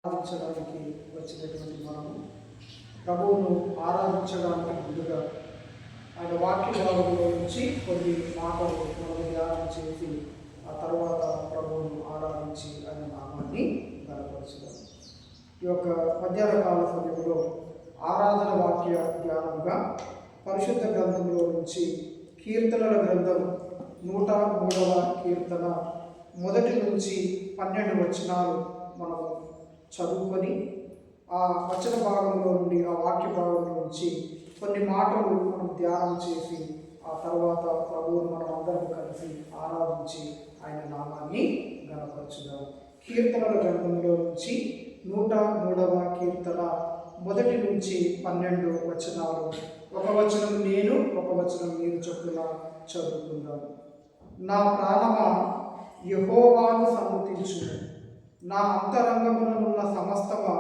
ఆరాధించడానికి వచ్చినటువంటి మనము ప్రభువును ఆరాధించడానికి ముందుగా ఆయన వాక్య భాగంలో నుంచి కొన్ని మాటలు మనం ధ్యానం చేసి ఆ తర్వాత ప్రభువును ఆరాధించి ఆయన నామాన్ని బలపరచుదాం. ఈ యొక్క మధ్యాహ్న కాల సమయంలో ఆరాధన వాక్య ధ్యానముగా పరిశుద్ధ గ్రంథంలో నుంచి కీర్తనల గ్రంథం 103వ కీర్తన 1 నుంచి 12 వచనాలు మనము చదువుకొని ఆ వచన భాగంలో నుండి ఆ వాక్య భాగంలో నుంచి కొన్ని మాటలు మనం ధ్యానం చేసి ఆ తర్వాత ప్రభువును మనం అందరం కలిసి ఆరాధించి ఆయన నామాన్ని గణపరచుదాం. కీర్తనల గ్రంథంలో నుంచి 103వ కీర్తన 1 నుంచి 12 వచనాలు, ఒక వచనం నేను ఒక వచనం మీరు చొప్పున చదువుకుందాం. నా ప్రాణమా యెహోవాను సన్నుతించుము, నా అంతరంగమునున్న సమస్తమా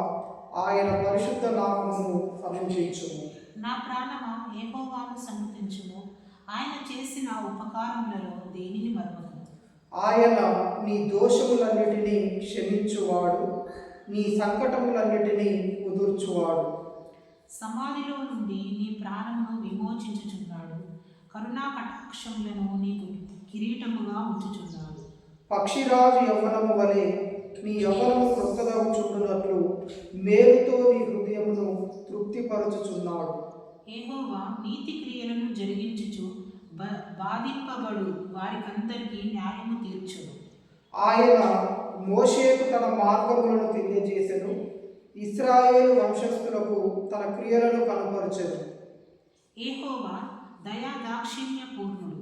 ఆయన పరిశుద్ధ నామమును సన్నుతించుము. నా ప్రాణమా యెహోవాను సన్నుతించుము, ఆయన చేసిన ఉపకారములలో దేనిని మరువకు. ఆయన నీ దోషములన్నిటినీ క్షమించువాడు, నీ సంకటములన్నిటినీ కుదుర్చువాడు. సమాధిలో నుండి నీ ప్రాణమును విమోచించుచున్నాడు, కరుణా కటాక్షములను నీకు కిరీటముగా ఉంచుచున్నాడు. పక్షిరాజు యవ్వనము వలె నీ యవ్వనము క్రొత్తదగుచున్నట్లు మేలుతో నీ హృదయమును తృప్తిపరచుచున్నాడు. యెహోవా నీతి క్రియలను జరిగించుచు బాధింపబడు వారికందరికీ న్యాయము తీర్చును. ఆయన మోషేకు తన మార్గములను తెలియజేసెను, ఇశ్రాయేలు వంశస్థులకు తన క్రియలను కనపరచెను. యెహోవా దయా దాక్షిణ్య పూర్ణుడు,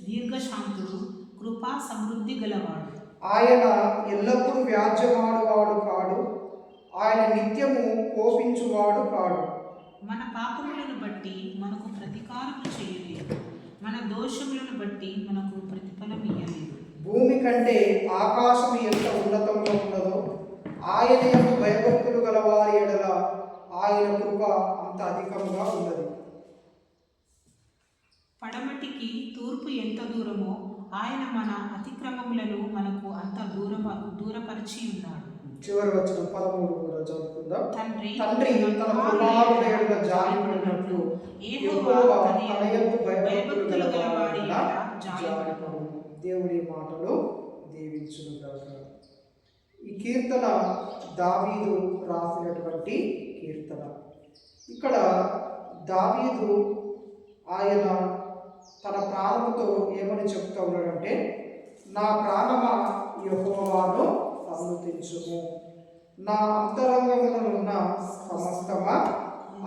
దీర్ఘశాంతుడు, కృపా సమృద్ధి గలవాడు. ఆయన ఎల్లప్పుడూ వ్యాజ్యమాడువాడు కాడు, ఆయన నిత్యము కోపించువాడు కాడు. మన పాపములను బట్టి మనకు ప్రతీకారము చేయలేదు, మన దోషములను బట్టి మనకు ప్రతిఫలం ఇయ్యలేదు. భూమి కంటే ఆకాశం ఎంత ఉన్నతంగా ఉన్నదో ఆయన యందు భయభక్తులు గల వారి ఎడల ఆయన కృప అంత అధికంగా ఉన్నది. పడమటికి తూర్పు ఎంత దూరమో ఆయన మన అతిక్రమములను మనకు అంత దూరపరిచి ఉన్నాడు. చివరి వచ్చిన 13 కూడా చదువుకుందాం. తండ్రి తన కుమారుని ఎడల జాలిపడినట్లు యెహోవా తన యందు భయభక్తులు గల వారి ఎడల జాలిపడును. దేవుడి మాటలు దీవించును గాక. ఈ కీర్తన దావీదు రాసినటువంటి కీర్తన. ఇక్కడ దావీదు ఆయన తన ప్రాణముతో ఏమని చెప్తా ఉన్నాడంటే, నా ప్రాణమా యెహోవాను సన్నుతించుము, నా అంతరంగమునున్న సమస్తమా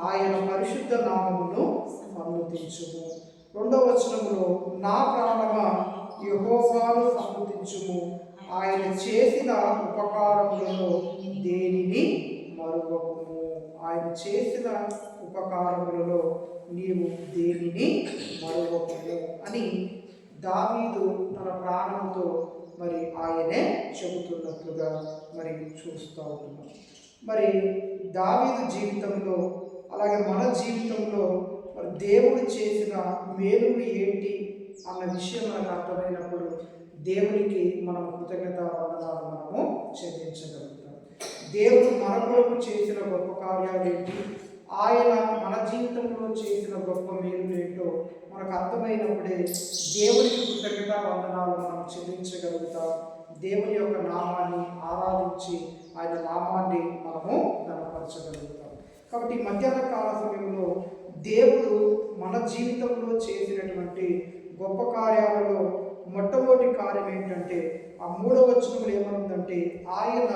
ఆయన పరిశుద్ధ నామమును సన్నుతించుము. 2వ వచనములో నా ప్రాణమా యెహోవాను సన్నుతించుము, ఆయన చేసిన ఉపకారములలో దేనిని మరువకుము. ఆయన చేసిన ఉపకారములలో నీవు దేనిని మరువకుము అని దావీదు తన ప్రాణంతో మరి ఆయనే చెబుతున్నట్లుగా మరి చూస్తూ ఉంటున్నాం. మరి దావీదు జీవితంలో అలాగే మన జీవితంలో మరి దేవుడు చేసిన మేలులు ఏంటి అన్న విషయం మనకు అర్థమైనప్పుడు దేవునికి మనం కృతజ్ఞత వందనాలు మనము చెల్లించగలుగుతాం. దేవుడు మన కొరకు చేసిన గొప్ప కార్యాలు ఏంటి, ఆయన మన జీవితంలో చేసిన గొప్ప మేలు ఏంటో మనకు అర్థమైనప్పుడే దేవునికి కృతజ్ఞత వందనాలు మనం చెల్లించగలుగుతాం. దేవుని యొక్క నామాన్ని ఆరాధించి ఆయన నామాన్ని మనము గణపరచగలుగుతాం. కాబట్టి మధ్యాహ్న కాల సమయంలో దేవుడు మన జీవితంలో చేసినటువంటి గొప్ప కార్యాలలో మొట్టమొదటి కార్యం ఏంటంటే, ఆ 3వ వచనంలో ఏమనుందంటే, ఆయన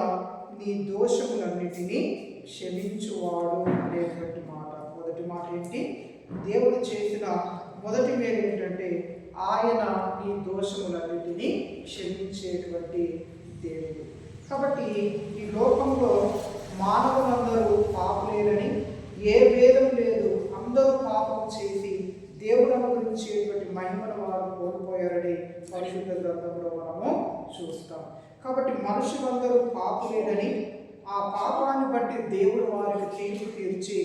నీ దోషములన్నిటినీ క్షమించువాడు అనేటువంటి మాట. మొదటి మాట ఏంటి, దేవుడు చేసిన మొదటి మేలు ఏంటంటే ఆయన నీ దోషములన్నిటినీ క్షమించేటువంటి దేవుడు. కాబట్టి ఈ లోకంలో మానవులందరూ పాపులేరని, ఏ భేదం లేదు, అందరూ పాపం చేసి దేవుడు అనుగ్రహించేటువంటి మహిమను వారు కోల్పోయారని పరిశుద్ధ గ్రంథంలో మనము చూస్తాం. కాబట్టి మనుషులందరూ పాపులేరని, ఆ పాపాన్ని బట్టి దేవుడు వారికి తీర్పు తీర్చి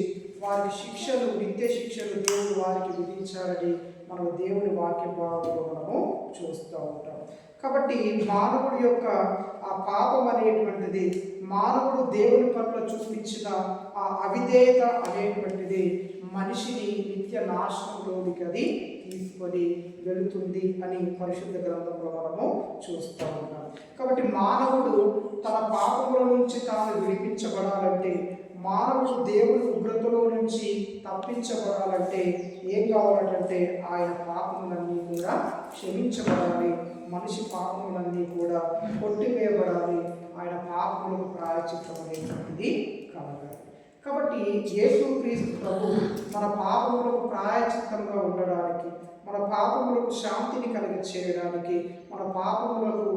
వారికి శిక్షలు, నిత్య శిక్షలు దేవుడు వారికి విధించారని మనం దేవుని వాక్య భాగంలో మనము చూస్తూ ఉంటాం. కాబట్టి మానవుడి యొక్క ఆ పాపం అనేటువంటిది మానవుడు దేవుని పట్ల చూపించిన ఆ అవిధేయత అనేటువంటిది మనిషిని నిత్య నాశనంలోనికి అది తీసుకొని వెళుతుంది అని పరిశుద్ధ గ్రంథంలో మనము చూస్తూ ఉంటాం. కాబట్టి మానవుడు తన పాపముల నుంచి తాను విడిపించబడాలంటే, మానవుడు దేవుని ఉగ్రతలో నుంచి తప్పించబడాలంటే ఏం కావాలంటే ఆయన పాపములన్నీ కూడా క్షమించబడాలి, మనిషి పాపములన్నీ కూడా కొట్టివేయబడాలి, ఆయన పాపములకు ప్రాయశ్చిత్తం అనేటువంటిది కలగాలి. కాబట్టి యేసుక్రీస్తు ప్రభు మన పాపములకు ప్రాయశ్చిత్తంగా ఉండడానికి, మన పాపములకు శాంతిని కలిగి చేయడానికి, మన పాపములకు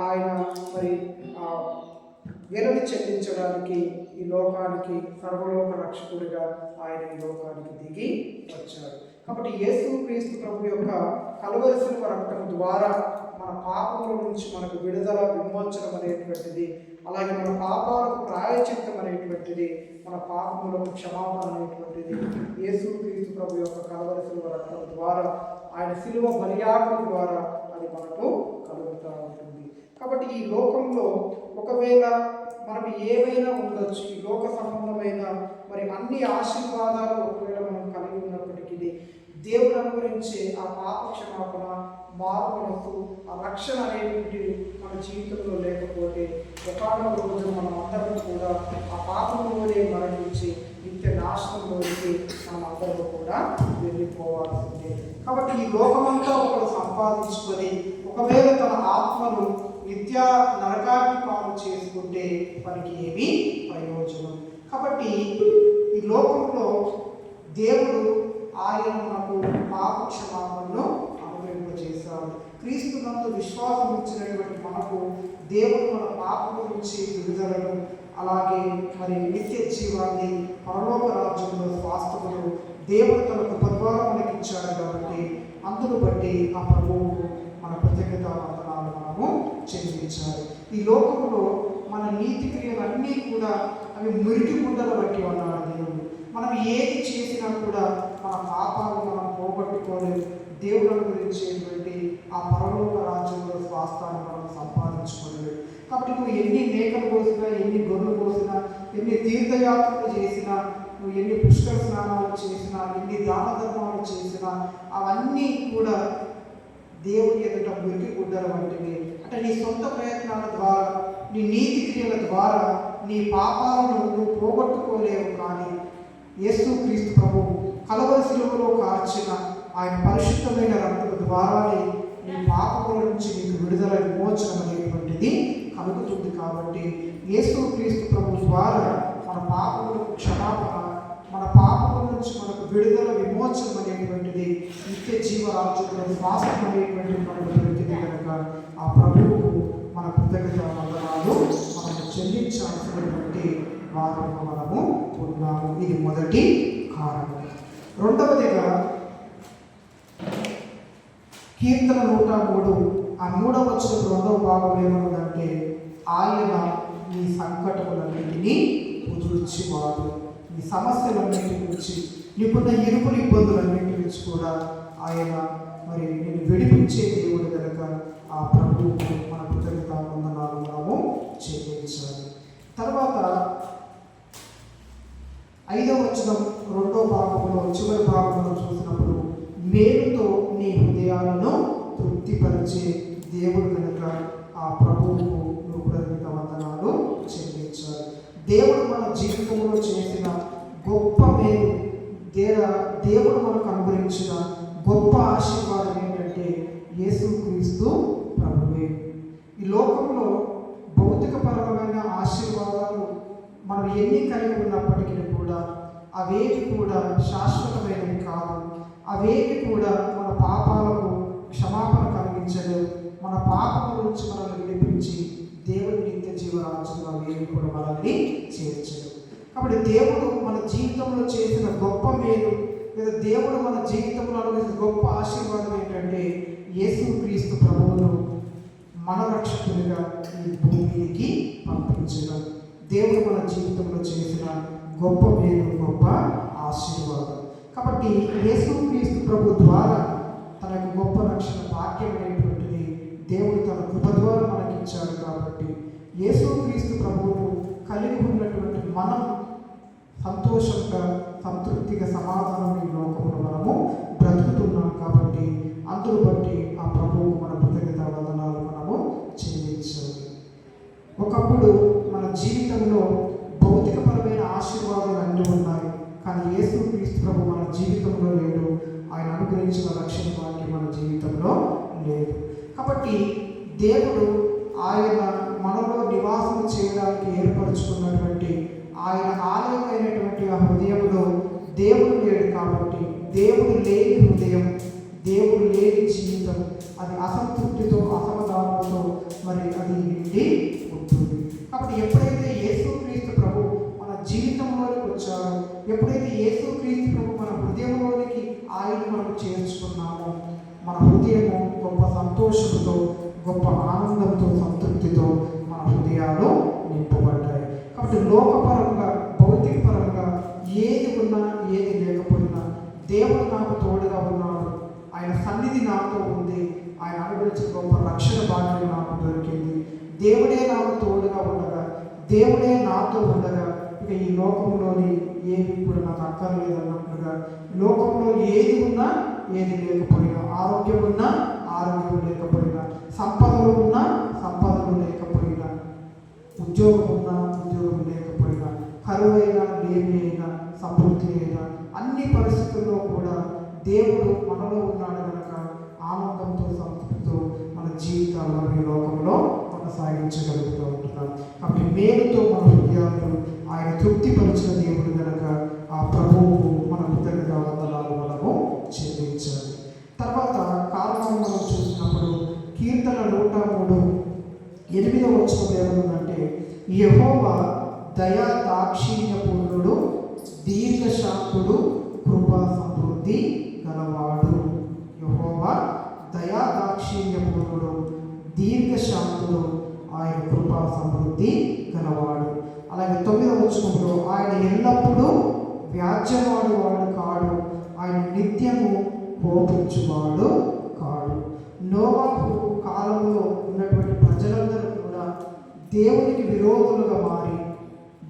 ఆయన విరలి చెల్లించడానికి ఈ లోకానికి సర్వలోక రక్షకుడిగా ఆయన ఈ లోకానికి దిగి వచ్చాడు. కాబట్టి యేసుక్రీస్తు ప్రభు యొక్క కలువరి శిలువ రక్తం ద్వారా మన పాపముల నుంచి మనకు విడుదల, విమోచనం అనేటువంటిది, అలాగే మన పాపాలకు ప్రాయశ్చిత్తం అనేటువంటిది, మన పాపములకు క్షమాపణ అనేటువంటిది యేసుక్రీస్తు ప్రభు యొక్క కలువరి శిలువ రక్తం ద్వారా, ఆయన శిలువ బలియాగం ద్వారా అది మనకు కలుగుతూ ఉంటుంది. కాబట్టి ఈ లోకంలో ఒకవేళ మనం ఏమైనా ఉండొచ్చు, ఈ లోక సంబంధమైన అన్ని ఆశీర్వాదాలు ఒకవేళ మనం కలిగి ఉన్నప్పటికీ దేవుడు అనుగ్రహించే ఆ పాప క్షమాపణ, మారు మనసు, ఆ రక్షణ అనేటువంటి మన జీవితంలో లేకపోతే ఒకనొక రోజు మనం అందరం కూడా ఆ పాపంలోనే మరణించి నిత్య నాశనంలోకి మనం అందరూ కూడా వెళ్ళిపోవాల్సిందే. కాబట్టి ఈ లోకమంతా ఒకరు సంపాదించుకొని ఒకవేళ తన ఆత్మను నిత్య నరకాగ్ని పాలు చేసుకుంటే మనకి ఏమీ ప్రయోజనం. కాబట్టి ఈ లోకంలో దేవుడు ఆయన మనకు పాప క్షమాపణను అనుగ్రహింపజేశాడు. క్రీస్తునందు విశ్వాసం ఇచ్చినటువంటి మనకు దేవుడు మన పాపం నుంచి విడుదలను, అలాగే నిత్య జీవాన్ని, పరలోక రాజ్యంలో స్వాస్థ్యములు దేవుడు తన కృప ద్వారా మనకి ఇచ్చాడు. కాబట్టి అందును బట్టి ఆ ప్రభువు మన కృతజ్ఞతా వందనాలు మనము చెల్లించాలి. ఈ లోకంలో మన నీతి క్రియలన్నీ కూడా అవి మురికి గుడ్డలు బట్టి ఉన్నాడు దేవుడు. మనం ఏది చేసినా కూడా మన పాపాలను మనం పోగొట్టుకోలేదు. దేవుడు అనుగ్రహించేటువంటి ఆ పరలోక రాజ్యంలో స్వాస్థాన్ని మనం సంపాదించుకోలేదు. కాబట్టి నువ్వు ఎన్ని మేకలు కోసినా, ఎన్ని గొర్రెలు కోసినా, ఎన్ని తీర్థయాత్రలు చేసినా, నువ్వు ఎన్ని పుష్కర స్నానాలు చేసినా, ఎన్ని దాన ధర్మాలు చేసినా అవన్నీ కూడా దేవుని ఎదుట మురికి గుడ్డలు వంటివి. అంటే నీ సొంత ప్రయత్నాల ద్వారా, నీ నీతి క్రియల ద్వారా నీ పాపాలను నువ్వు పోగొట్టుకోలేవు. కానీ యేసుక్రీస్తు ప్రభు కలువరి శిలువలో కార్చిన ఆయన పరిశుద్ధమైన రక్తం ద్వారానే నీ పాపముల నుంచి నీకు విడుదల, విమోచనం అనేటువంటిది కలుగుతుంది. కాబట్టి యేసుక్రీస్తు ప్రభు ద్వారా మన పాపములకు క్షమాపణ, మన పాపముల నుంచి మనకు విడుదల, విమోచనం అనేటువంటిది, నిత్య జీవరాజ్యంలో స్వాస్థ్యం అనేటువంటిది మనకు దొరికింది కనుక ఆ ప్రభువుకు మన కృతజ్ఞతా వందనాలు మనము చెల్లించాల్సినటువంటి వారంలో మనము ఉన్నాము. ఇది మొదటి కారణం. రెండవదిగా కీర్తన 103 ఆ 3వ వచనం 2వ భాగం ఏమన్నదంటే, ఆయన నీ సంకటములన్నింటినీ కుదుర్చివాడు, నీ సమస్యలన్నింటి నుంచి, నీకున్న ఇరుకులు ఇబ్బందులన్నింటి నుంచి కూడా ఆయన నేను విడిపించే దేవుడు కనుక ఆ ప్రభువుకు మన కృతజ్ఞతా వందనాలు మనము చెల్లించాలి. తర్వాత 5వ వచనం 2వ భాగంలో చివరి భాగంలో చూసినప్పుడు, మేలుతో నీ హృదయాలను తృప్తిపరిచే దేవుడు కనుక ఆ ప్రభువుకు నువ్వు కృతజ్ఞతా వందనాలు చెల్లించాలి. దేవుడు మన జీవితంలో చేసిన గొప్ప మేలు, దేవుడు మనకు అనుగ్రహించిన గొప్ప ఆశీర్వాదం ఏంటంటే యేసుక్రీస్తు ప్రభువే. ఈ లోకంలో భౌతికపరమైన ఆశీర్వాదాలు మనం ఎన్ని కలిగి ఉన్నప్పటికీ కూడా అవేవి కూడా శాశ్వతమైనవి కాదు. అవేవి కూడా మన పాపాలకు క్షమాపణ కలిగించలేవు. మన పాపముల నుంచి మనల్ని విడిపించి దేవుని నిత్య జీవరాజ్యంలో అవేవి కూడా మనల్ని చేర్చలేవు. కాబట్టి దేవుడు మన జీవితంలో చేసిన గొప్ప మేలు, లేదా దేవుడు మన జీవితంలో అనుగ్రహించిన గొప్ప ఆశీర్వాదం ఏంటంటే యేసుక్రీస్తు ప్రభువును మన రక్షకునిగా ఈ భూమికి పంపించడం. దేవుడు మన జీవితంలో చేసిన గొప్ప మేలు, గొప్ప ఆశీర్వాదం. కాబట్టి యేసుక్రీస్తు ప్రభు ద్వారా తనకు గొప్ప రక్షణ భాగ్యం అనేటువంటిది దేవుడు తన కృప ద్వారా మనకి ఇచ్చాడు. కాబట్టి యేసుక్రీస్తు ప్రభువును సంతృప్తిగా సమాధానం ఈ లోకంలో మనము బ్రతుకుతున్నాం కాబట్టి అందును బట్టి ఆ ప్రభువుకు మన కృతజ్ఞత వందనాలు మనము చెల్లించాలి. ఒకప్పుడు మన జీవితంలో భౌతికపరమైన ఆశీర్వాదాలు అన్నీ ఉన్నాయి, కానీ యేసుక్రీస్తు ప్రభు మన జీవితంలో లేడు. ఆయన అనుగ్రహించిన రక్షణ భాగ్యం మన జీవితంలో లేదు. కాబట్టి దేవుడు ఆయన మనలో నివాసం చేయడానికి ఏర్పరచుకున్నటువంటి ఆయన ఆలయమైనటువంటి ఆ హృదయంలో దేవుడు లేడు. కాబట్టి దేవుడు లేని హృదయం, దేవుడు లేని జీవితం అది అసంతృప్తితో అసమాధానంతో మరి అది నిండి ఉంటుంది. కాబట్టి ఎప్పుడైతే యేసుక్రీస్తు ప్రభు మన జీవితంలోనికి వచ్చారో, ఎప్పుడైతే యేసుక్రీస్తు ప్రభు మన హృదయంలోనికి ఆయన మనకు చేర్చుకున్నామో, మన హృదయము గొప్ప సంతోషంతో, గొప్ప ఆనందంతో, సంతృప్తితో మన హృదయాలు నింపబడ్డాయి. కాబట్టి లోకపరంగా, భౌతికపరంగా ఏది ఉన్నా ఏది లేకపోయినా దేవుడు నాకు తోడుగా ఉన్నాడు, ఆయన సన్నిధి నాతో ఉంది, ఆయన అనుగ్రహించిన గొప్ప రక్షణ భాగ్యం నాకు దొరికింది, దేవుడే నాకు తోడుగా ఉండగా, దేవుడే నాతో ఉండగా ఇక ఈ లోకంలోని ఏది కూడా నాకు అక్కర్లేదు అన్నట్లుగా, లోకంలో ఏది ఉన్నా ఏది లేకపోయినా, ఆరోగ్యం ఉన్నా ఆరోగ్యం లేకపోయినా, సంపదలు ఉన్నా సంపదలు లేకపోయినా, ఉద్యోగం ఉన్నా ఉద్యోగం లేకపోయినా, కరువైనా లేమి అయినా సమృద్ధి అయినా, అన్ని పరిస్థితుల్లో కూడా దేవుడు మనలో ఉన్నాడు కనుక ఆనందంతో సంతృప్తితో మన జీవితాలను ఈ లోకంలో కొనసాగించగలుగుతూ ఉంటున్నాం. కాబట్టి మేలుతో మన హృదయాలను ఆయన తృప్తిపరిచిన దేవుడు కనుక ఆ ప్రభువుకు మన కృతజ్ఞత వందనాలు మనము చెల్లించాలి. తర్వాత కారణాలు మనం చూసినప్పుడు కీర్తన 103:8 వచనం ఏమనుందంటే, యెహోవా దయా దాక్షిణ్యపూర్ణుడు, దీర్ఘశాంతుడు, కృపా సమృద్ధి గలవాడు. యెహోవా దయా దాక్షిణ్యపూర్ణుడు, దీర్ఘశాంతుడు, ఆయన కృపా సమృద్ధి గలవాడు. అలాగే 9వ వచనంలో ఆయన ఎల్లప్పుడూ వ్యాజ్యమాడువాడు కాడు, ఆయన నిత్యము కోపించువాడు కాడు. నోవాహు కాలంలో ఉన్నటువంటి ప్రజలందరూ కూడా దేవునికి విరోధులుగా మారి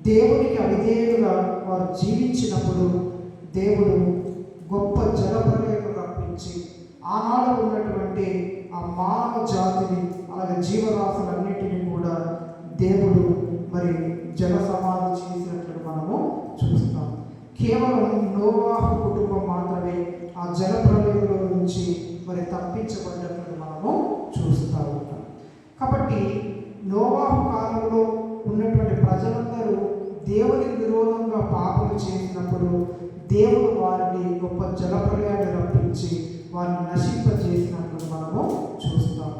దేవునికి అవిధేయులుగా వారు జీవించినప్పుడు దేవుడు గొప్ప జలప్రలయాన్ని రప్పించి ఆనాడు ఉన్నటువంటి ఆ మానవ జాతిని అలాగే జీవరాశులన్నింటినీ కూడా దేవుడు మరి జల సమాధి చేసినట్లు మనము చూస్తాం. కేవలం నోవాహు కుటుంబం మాత్రమే ఆ జల ప్రళయంలో నుంచి మరి తప్పించబడ్డట్లు మనము చూస్తూ ఉంటాం. కాబట్టి నోవాహు కాలంలో ఉన్నటువంటి ప్రజలందరూ దేవునికి విరోధంగా పాపలు చేసినప్పుడు దేవుడు వారిని గొప్ప జల ప్రళయాన్ని రప్పించి వారిని నశింపజేసినట్లు మనము చూస్తాం.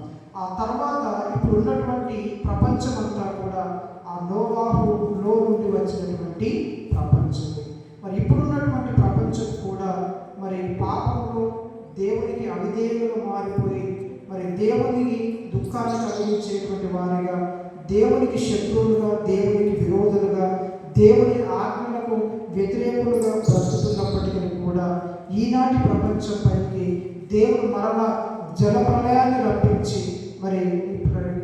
ఆ తర్వాత ఇప్పుడు ఉన్నటువంటి ప్రపంచమంతా కూడా ఆ నోవాహులో నుండి వచ్చినటువంటి ప్రపంచమే. మరి ఇప్పుడున్నటువంటి ప్రపంచం కూడా మరి పాపంలో దేవునికి అవిధేయులుగా మారిపోయి మరి దేవునికి దుఃఖాన్ని కలిగించేటువంటి వారిగా, దేవునికి శత్రువులుగా, దేవునికి విరోధులుగా, దేవుని ఆజ్ఞలకు వ్యతిరేకులుగా బ్రతుకుతున్నప్పటికీ కూడా ఈనాటి ప్రపంచంపైకి దేవుడు మరలా జల ప్రళయాన్ని రప్పించి మరి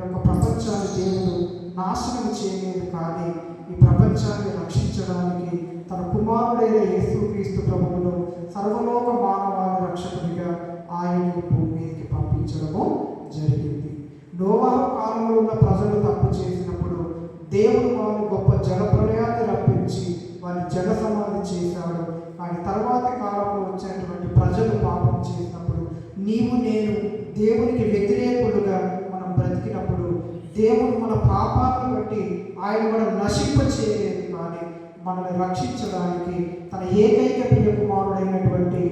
ఒక ప్రపంచాన్ని దేవుడు నాశనం చేయలేదు, కానీ ఈ ప్రపంచాన్ని రక్షించడానికి తన కుమారుడైన యేసుక్రీస్తు ప్రభువును సర్వలోక మానవాళి రక్షకుడిగా ఆయన భూమి మీదకి పంపించడము జరిగింది. నోవాహు కాలంలో ఉన్న ప్రజలు తప్పు చేసినప్పుడు దేవుడు వారిని గొప్ప జల ప్రళయాన్ని రప్పించి వారిని జల సమాధి చేశాడు. కానీ తర్వాత కాలంలో వచ్చినటువంటి ప్రజలు పాపం చేసినప్పుడు నీవు నేను దేవునికి వ్యతిరేకులుగా మనం బ్రతికినప్పుడు దేవుడు మన పాపాలను బట్టి ఆయన మనం నశింప చేయలేదు, కానీ మనల్ని రక్షించడానికి తన ఏకైక ప్రియ కుమారుడైనటువంటి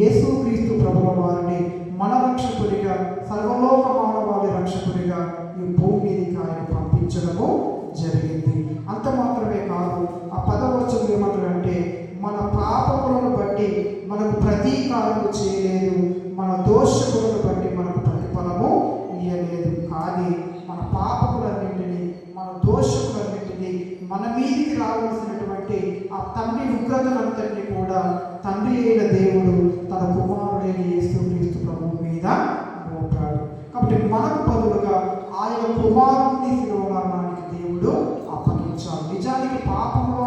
యేసుక్రీస్తు ప్రభుల వారిని మన రక్షకుడిగా, సర్వలోక మానవాళి రక్షకుడిగా ఈ భూమి మీదకి ఆయన పంపించడము జరిగింది. అంత మాత్రమే కాదు, ఆ 10వ వచనం ఏమంటారంటే, మన పాపములను బట్టి మనకు ప్రతీకారము చేయలేదు, మన దోషములను బట్టి మనకు ప్రతిఫలము ఇయ్యలేదు, కానీ మన పాపములన్నింటినీ, మన దోషములన్నింటినీ, మన మీదికి రావాల్సినటువంటి ఆ తండ్రి ఉగ్రతలంతటినీ కూడా తండ్రి అయిన దేవుడు తన కుమారుడైన యేసుక్రీస్తు ప్రభువు మీద మోపాడు. కాబట్టి మనకు బదులుగా ఆయన కుమారుని శిలువమరణానికి దేవుడు అప్పగించాడు. నిజానికి పాపంలో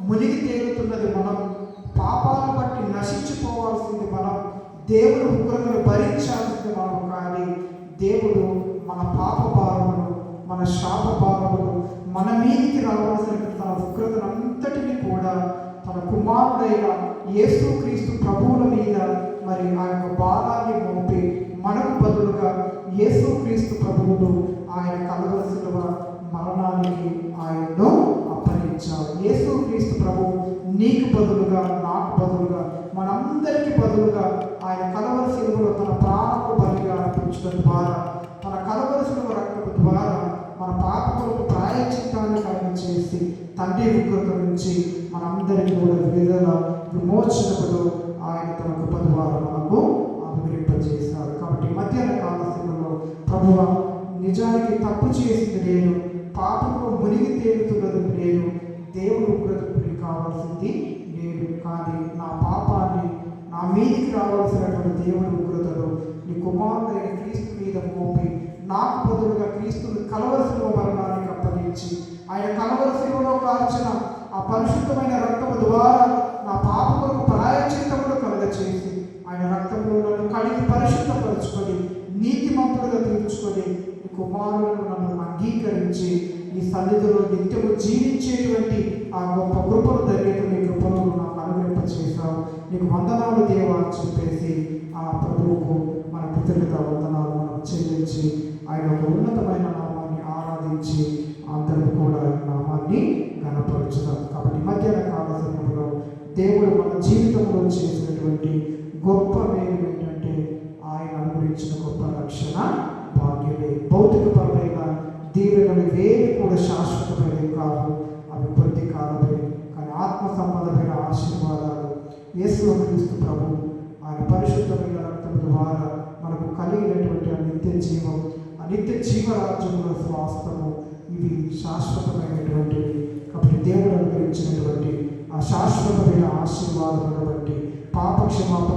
మునిగి తేలుతున్నది మనం, పాపాలను దేవుడు ఉగ్రతను భరించాల్సింది మనం. కానీ దేవుడు మన పాప భారములు, మన శాప భారములు, మన మీదికి రావాల్సిన తన ఉగ్రతను అంతటిని కూడా తన కుమారుడైన యేసుక్రీస్తు ప్రభువుల మీద మరి ఆ యొక్క భారాన్ని మోపి మనకు బదులుగా యేసుక్రీస్తు ప్రభువులు ఆయన కలవరి సిలువ మరణానికి ఆయన్ను అప్పగించారు. యేసుక్రీస్తు ప్రభువు నీకు బదులుగా, నాకు బదులుగా, మనందరికీ బదులుగా ఆయన కలవరి సిలువలో తన ప్రాణము బలిగా అర్పించడం ద్వారా, తన కలవరి సిలువ రక్తము ద్వారా మన పాపములకు ప్రాయశ్చిత్తాన్ని కలిగి చేసి తండ్రి ఉగ్రత నుంచి మనందరికీ కూడా విడుదల విమోచనలో ఆయన తన కృప ద్వారా మనకు అనుగ్రహింపజేశారు. కాబట్టి మధ్యాహ్న కాల సమయంలో ప్రభువా, నిజానికి తప్పు చేసింది నేను, పాపంలో మునిగి తేలుతున్నది నేను, దేవుడు ఉగ్రతకు కావాల్సింది నేను. కానీ నా పాపాన్ని నా మీదికి రావాల్సినటువంటి దేవుడి ఉగ్రతను నీ కుమారుడైన క్రీస్తు మీద మోపి నాకు బదులుగా క్రీస్తుని కలవరి సిలువ మరణానికి అప్పగించి ఆయన కలవరి సిలువలో కార్చిన ఆ పరిశుద్ధమైన రక్తము ద్వారా నా పాపములకు ప్రాయశ్చిత్తములు కలుగచేసి ఆయన రక్తంలో నన్ను కడిగి పరిశుద్ధపరుచుకొని నీతిమంతులుగా తీర్చుకొని నీ కుమారులను నన్ను అంగీకరించి నీ సన్నిధిలో నిత్యము జీవించేటువంటి ఆ గొప్ప కృపను ధన్యత నీ కృపను నాకు అనుగ్రహింపచేశావు. నీకు వందనాలు దేవా అని చెప్పేసి ఆ ప్రభువుకు మన కృతజ్ఞత వందనాలు మనం చెల్లించి ఆయన ఒక ఉన్నతమైన నామాన్ని ఆరాధించి అందరూ కూడా నామాన్ని ఘనపరుచుతాం. కాబట్టి మధ్యాహ్న కాల సమయంలో దేవుడు మన జీవితంలో చేసినటువంటి గొప్ప మేలు ఏంటంటే ఆయన అనుగ్రహించిన గొప్ప రక్షణ భాగ్యమే. భౌతికపరమైన దీవెనలు వేరు కూడా శాశ్వతమైనవి కావు, అవి కొద్ది కాలమే. కానీ ఆత్మ సంబంధమైన ఆశీర్వాదాలు యేసుక్రీస్తు ప్రభు ఆయన పరిశుద్ధమైన రక్తం ద్వారా మనకు కలిగినటువంటి ఆ నిత్య జీవం, ఆ నిత్య జీవరాజ్యంలో స్వాస్థము, ఇవి శాశ్వతమైనటువంటివి. కాబట్టి దేవుడు అనుగ్రహించినటువంటి ఆ శాశ్వతమైన ఆశీర్వాదాలను బట్టి పాప క్షమాపణ